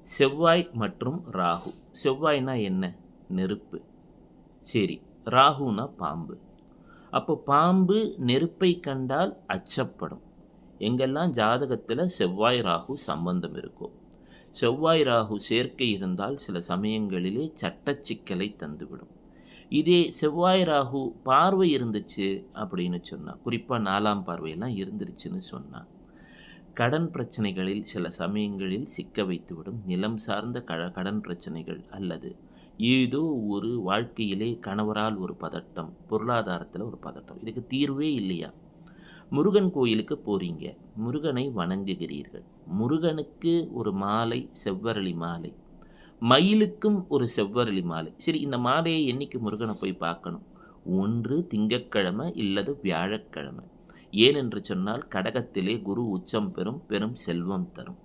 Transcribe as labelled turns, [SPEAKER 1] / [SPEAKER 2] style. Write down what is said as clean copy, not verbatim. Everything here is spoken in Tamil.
[SPEAKER 1] செவ்வாய் மற்றும் ராகு. செவ்வாய்னா என்ன? நெருப்பு. சரி. ராகுனா பாம்பு. அப்போ பாம்பு நெருப்பை கண்டால் அச்சப்படும். எங்கெல்லாம் ஜாதகத்தில் செவ்வாய் ராகு சம்பந்தம் இருக்கோ, செவ்வாய் ராகு சேர்க்கை இருந்தால் சில சமயங்களிலே சட்ட சிக்கலை தந்துவிடும். இதே செவ்வாய் ராகு பார்வை இருந்துச்சு அப்படின்னு சொன்னால், குறிப்பாக 4ஆம் பார்வையெல்லாம் இருந்துருச்சுன்னு சொன்னால், கடன் பிரச்சனைகளில் சில சமயங்களில் சிக்க வைத்துவிடும். நிலம் சார்ந்த கடன் பிரச்சனைகள், அல்லது ஏதோ ஒரு வாழ்க்கையிலே கணவரால் ஒரு பதட்டம், பொருளாதாரத்தில் ஒரு பதட்டம், இதுக்கு தீர்வே இல்லையா? முருகன் கோயிலுக்கு போகிறீங்க, முருகனை வணங்குகிறீர்கள், முருகனுக்கு ஒரு மாலை, செவ்வரளி மாலை, மயிலுக்கும் ஒரு செவ்வரளி மாலை. சரி, இந்த மாலையை என்னைக்கு முருகனை போய் பார்க்கணும்? ஒன்று திங்கட்கிழமை இல்லது வியாழக்கிழமை. ஏனென்று சொன்னால் கடகத்திலே குரு உச்சம் பெறும் செல்வம் தரும்.